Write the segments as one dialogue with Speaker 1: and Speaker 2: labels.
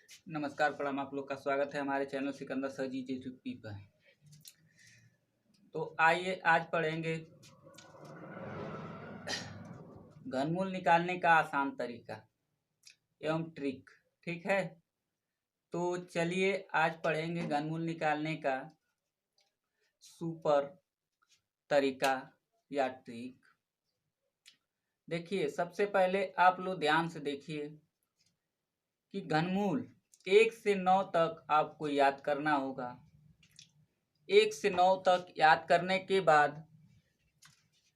Speaker 1: नमस्कार प्रणाम, आप लोग का स्वागत है हमारे चैनल सिकंदर सर जी जी पर। तो आइए आज पढ़ेंगे घनमूल निकालने का आसान तरीका एवं ट्रिक। ठीक है, तो चलिए आज पढ़ेंगे घनमूल निकालने का सुपर तरीका या ट्रिक। देखिए, सबसे पहले आप लोग ध्यान से देखिए कि घनमूल 1 से 9 तक आपको याद करना होगा। 1 से 9 तक याद करने के बाद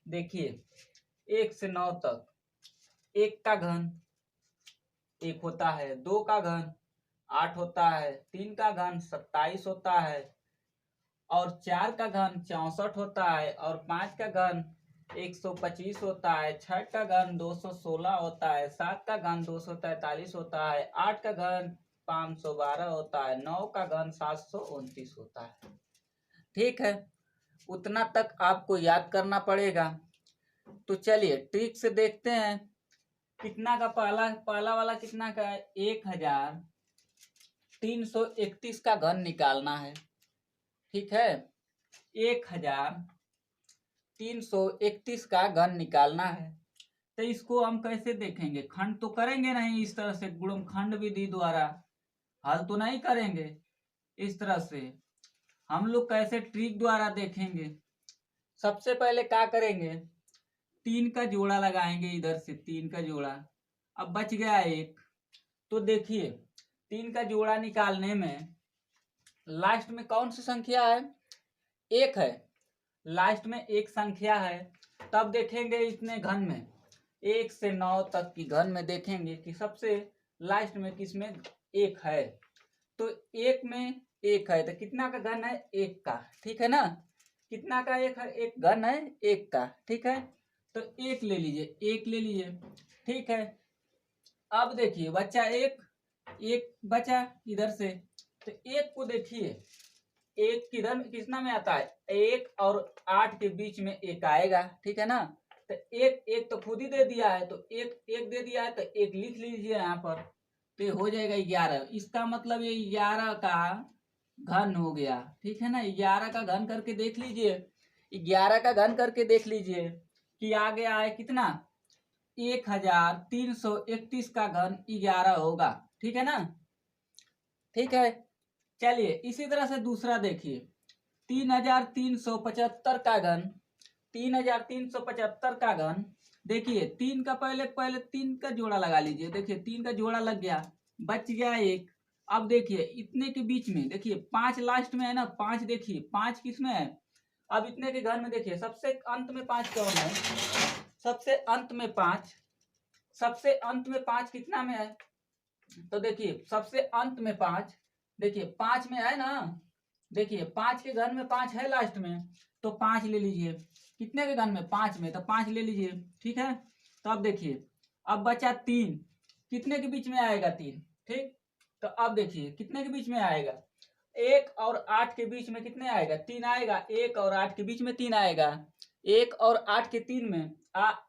Speaker 1: देखिए 1 से 9 तक 1 का घन 1 होता है, 2 का घन 8 होता है, 3 का घन 27 होता है और 4 का घन 64 होता है और 5 का घन 125 होता है, 6 का घन 216 होता है, 7 का घन 243 होता है, 8 का घन 512 होता है, 9 का घन 729 होता है। ठीक है, उतना तक आपको याद करना पड़ेगा। तो चलिए ट्रिक से देखते हैं कितना का पहला वाला कितना का है। 1331 का घन निकालना है। ठीक है, 1331 का घन निकालना है। तो इसको हम कैसे देखेंगे? खंड तो करेंगे नहीं इस तरह से, गुणनखंड विधि द्वारा हल तो नहीं करेंगे इस तरह से। हम लोग कैसे ट्रिक द्वारा देखेंगे? सबसे पहले क्या करेंगे, 3 का जोड़ा लगाएंगे, इधर से 3 का जोड़ा। अब बच गया 1। तो देखिए 3 का जोड़ा निकालने में लास्ट में कौन सी संख्या है? 1 है, लास्ट में एक संख्या है। तब देखेंगे इतने घन में 1 से 9 तक की घन में देखेंगे कि सबसे लास्ट में किसमें 1 है। तो 1 में 1 है तो कितना का घन है? 1 का। ठीक है ना, कितना का 1 है? एक घन है 1 का। ठीक है, तो 1 ले लीजिए, 1 ले लीजिए। ठीक है, अब देखिए बच्चा 1 बचा इधर से। तो 1 को देखिए, 1 किधर कितना में आता है? 1 और 8 के बीच में 1 आएगा। ठीक है ना, तो 1 तो खुद ही दे दिया है, तो 1 दे दिया है तो 1 लिख लीजिए यहाँ पर। तो हो जाएगा 11। इसका मतलब ये 11 का घन हो गया। ठीक है ना, 11 का घन करके देख लीजिए, 11 का घन करके देख लीजिए कि आ गया है कितना? 1331 का घन 11 होगा। ठीक है ना, ठीक है। चलिए इसी तरह से दूसरा देखिए, 3375 का घन, 3375 का घन। देखिए 3 का पहले 3 का जोड़ा लगा लीजिए। देखिए 3 का जोड़ा लग गया, बच गया 1। अब देखिए इतने के बीच में देखिए 5 लास्ट में है ना, 5 देखिए 5 किस में है? अब इतने के घन में देखिए सबसे अंत में 5 कौन है? सबसे अंत में 5, सबसे अंत में 5 कितना में है? तो देखिए सबसे अंत में 5, देखिए 5 में है ना। देखिए 5 के घन में 5 है लास्ट में, तो 5 ले लीजिए। कितने के घन में? 5 में, तो 5 ले लीजिए। ठीक है, तो अब देखिए अब बचा 3, कितने के बीच में आएगा? 3। ठीक, तो अब देखिए कितने के बीच में आएगा? 1 और 8 के बीच में कितने आएगा? 3 आएगा। 1 और 8 के बीच में 3 आएगा। 1 और 8 के 3 में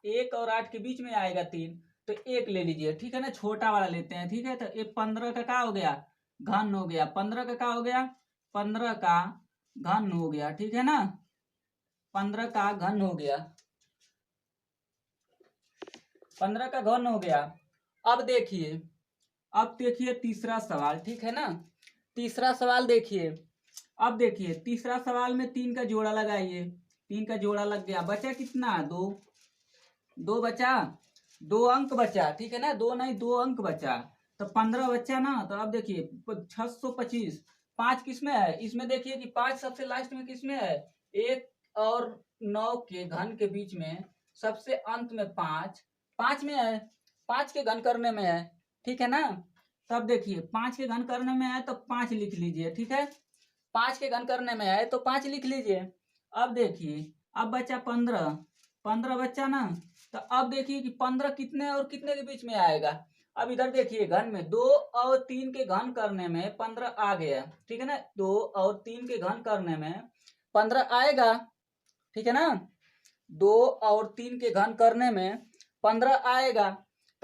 Speaker 1: 1 और 8 के बीच में आएगा 3, तो 1 ले लीजिए। ठीक है ना, छोटा वाला लेते हैं। ठीक है, तो ये 15 का क्या हो गया? घन हो गया। 15 का क्या हो गया? 15 का घन हो गया। ठीक है ना, 15 का घन हो गया, 15 का घन हो गया। अब देखिए तीसरा सवाल। ठीक है ना, तीसरा सवाल देखिए। अब देखिए तीसरा सवाल में 3 का जोड़ा लगाइए। 3 का जोड़ा लग गया, बचा कितना? 2। 2 बचा, 2 अंक बचा। ठीक है ना, 2 नहीं 2 अंक बचा, तो 15 बचा ना। तो अब देखिए 625, 5 किसमें है? इसमें देखिए कि 5 सबसे लास्ट में किसमें है? 1 और 9 के घन के बीच में सबसे अंत में 5 में है, 5 के घन करने में है। ठीक है ना, तब देखिए 5 के घन करने में है तो 5 लिख लीजिए। ठीक है, 5 के घन करने में है तो 5 लिख लीजिए। अब देखिए अब बचा 15, 15 बच्चा ना। तो अब देखिए कि 15 कितने और कितने के बीच में आएगा? अब इधर देखिए घन में 2 और 3 के घन करने में 15 आ गया। ठीक है ना, 2 और 3 के घन करने में 15 आएगा। ठीक है ना, 2 और 3 के घन करने में 15 आएगा।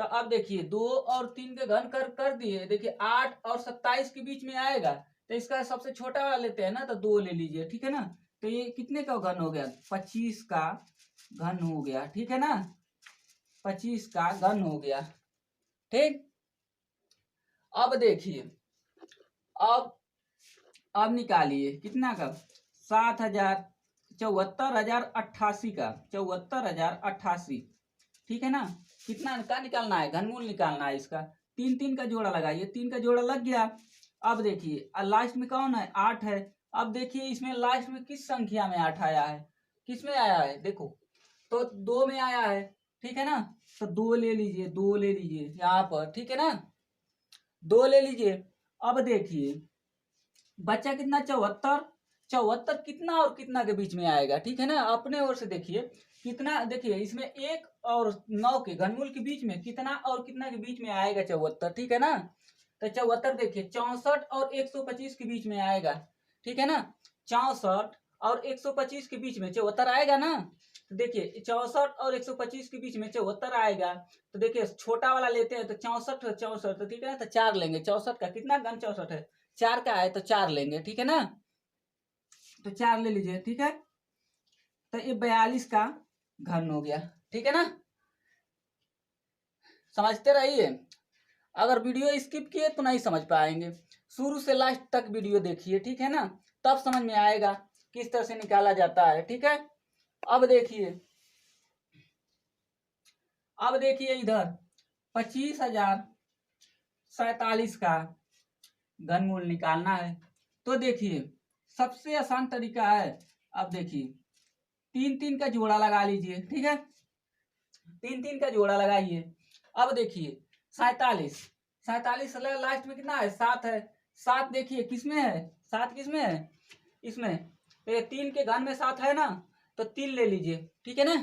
Speaker 1: तो अब देखिए 2 और 3 के घन कर दिए। देखिए 8 और 27 के बीच में आएगा, तो इसका सबसे छोटा वाला लेते हैं ना, तो 2 ले लीजिए, ठीक है ना। तो ये कितने का घन हो गया? 25 का घन हो गया, ठीक है ना, 25 का घन हो गया, ठीक। अब देखिए, अब निकालिए कितना का, 7,000, 74,088 का, 74,088, ठीक है ना। कितना का निकालना है? घनमूल निकालना है इसका। 3 का जोड़ा लगाइए, 3 का जोड़ा लग गया। अब देखिए लास्ट में कौन है? 8 है। अब देखिए इसमें लास्ट में किस संख्या में 8 आया है? किस में आया है? देखो तो 2 में आया है, ठीक है ना। तो 2 ले लीजिए, 2 ले लीजिए यहाँ पर, ठीक है ना, 2 ले लीजिए। अब देखिए बच्चा कितना? 74। 74 कितना और कितना के बीच में आएगा, ठीक है ना। अपने ओर से देखिए कितना, देखिए इसमें 1 और 9 के घनमूल के बीच में कितना और कितना के बीच में आएगा? 74, ठीक है ना। तो 74 देखिए 64 और 125 के बीच में आएगा, ठीक है ना। 64 और 125 के बीच में 74 आएगा ना। तो देखिए 64 और 125 के बीच में 74 आएगा। तो देखिए छोटा वाला लेते हैं तो 64, 64, तो ठीक है ना, तो 4 लेंगे। 64 का कितना घन? 64 है, 4 का है तो 4 लेंगे, ठीक है ना। तो 4 ले लीजिए, ठीक है। तो ये 42 का घन हो गया, ठीक है ना। समझते रहिए, अगर वीडियो स्किप किए तो नहीं समझ पाएंगे। शुरू से लास्ट तक वीडियो देखिए, ठीक है ना, तब समझ में आएगा किस तरह से निकाला जाता है, ठीक है। अब देखिए इधर 25,047 का घनमूल निकालना है। तो देखिए सबसे आसान तरीका है, अब देखिए 3 का जोड़ा लगा लीजिए, ठीक है। 3 का जोड़ा लगाइए। अब देखिए 47, 47 लास्ट में कितना है? 7 है। 7 देखिए किसमें है? 7 किसमें है? इसमें। तो 3 के घन में 7 है ना, तो 3 ले लीजिए, ठीक है ना।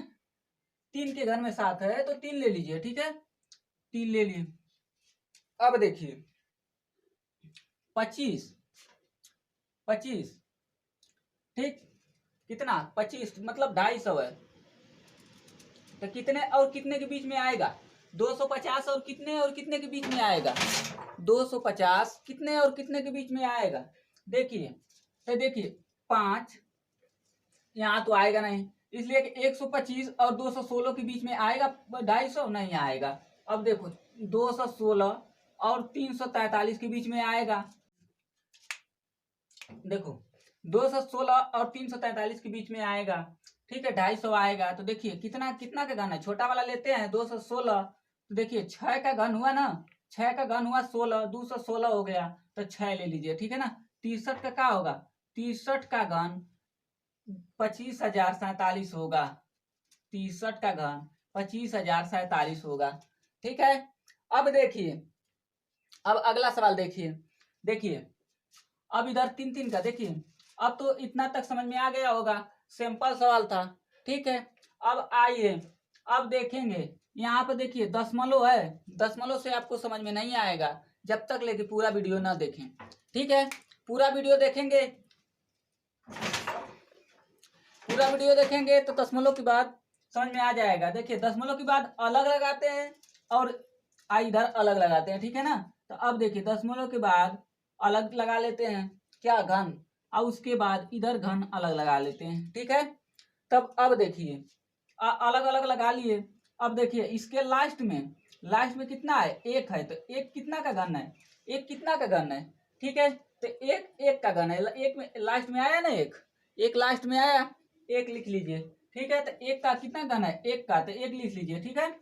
Speaker 1: 3 के घन में 7 है तो 3 ले लीजिए, ठीक है, 3 ले लिए। अब देखिए 25, 25, ठीक, कितना? 25 मतलब 250 है। तो कितने और कितने के बीच में आएगा? 250 और कितने के बीच में आएगा? 250 कितने और कितने के बीच में आएगा? देखिए, तो देखिए 5 यहाँ तो आएगा नहीं, इसलिए कि 125 और 216 के बीच में आएगा 250? नहीं आएगा। अब देखो 216 और 343 के बीच में आएगा। देखो 216 और 343 के बीच में आएगा, ठीक है, 250 आएगा। तो देखिए कितना कितना का घन है? छोटा वाला लेते हैं 216। तो देखिए 6 का घन हुआ ना, 6 का घन हुआ 16, 216 हो गया, तो 6 ले लीजिए, ठीक है ना। 63 का क्या होगा? 63 का घन 25,047 होगा। 63 का घन 25,047 होगा, ठीक है। अब देखिए, अब अगला सवाल देखिए अब इधर 3 का देखिए। अब तो इतना तक समझ में आ गया होगा, सिंपल सवाल था, ठीक है। अब आइए, अब देखेंगे यहाँ पे देखिए दशमलव है, दशमलव से आपको समझ में नहीं आएगा जब तक लेके पूरा वीडियो ना देखें, ठीक है। पूरा वीडियो देखेंगे तो दशमलव के बाद समझ में आ जाएगा। देखिए दशमलव के बाद अलग लगाते हैं और इधर अलग लगाते हैं, ठीक है ना। तो अब देखिए दशमलव के बाद अलग लगा लेते हैं क्या? घन। और उसके बाद इधर घन अलग लगा लेते हैं, ठीक है। तब अब देखिए अलग अलग लगा लिए। अब देखिए इसके लास्ट में कितना है? 1 है, तो 1 कितना का घन है? 1 कितना का घन है? ठीक है, तो 1 का घन है। 1 में लास्ट में आया ना, 1 लास्ट में आया, 1 लिख लीजिए, ठीक है। तो 1 का कितना घन है? 1 का, तो 1 लिख लीजिए, ठीक है,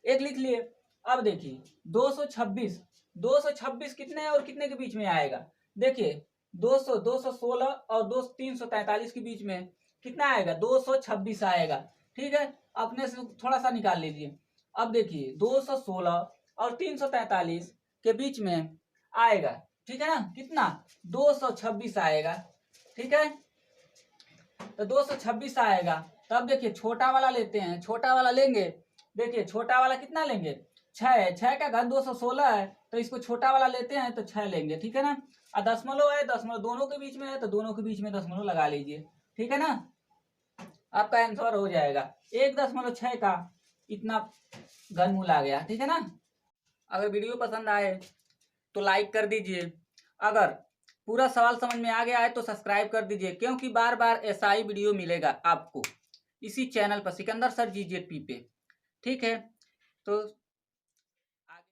Speaker 1: 1 लिख लिए। अब देखिए 226 कितने और कितने के बीच में आएगा? देखिए 200, 216 और 343 के बीच में कितना आएगा? 226 आएगा, ठीक है। अपने से थोड़ा सा निकाल लीजिए। अब देखिए 216 और 343 के बीच में आएगा, ठीक है ना, कितना? 226 आएगा, ठीक है। तो 226 आएगा। तब देखिए छोटा वाला लेते हैं, छोटा वाला लेंगे। देखिए छोटा वाला कितना लेंगे? 6 है, 6 का घन 216 है, तो इसको छोटा वाला लेते हैं तो 6 लेंगे, ठीक है ना। और दशमलव है, दशमलव दोनों के बीच में है, तो दोनों के बीच में दशमलव लगा लीजिए, ठीक है ना। आपका आंसर हो जाएगा 1.6 का इतना घनमूल आ गया, ठीक है ना। अगर वीडियो पसंद आए तो लाइक कर दीजिए, अगर पूरा सवाल समझ में आ गया है तो सब्सक्राइब कर दीजिए, क्योंकि बार बार ऐसा ही वीडियो मिलेगा आपको इसी चैनल पर, सिकंदर सर GZP पे। ठीक है, तो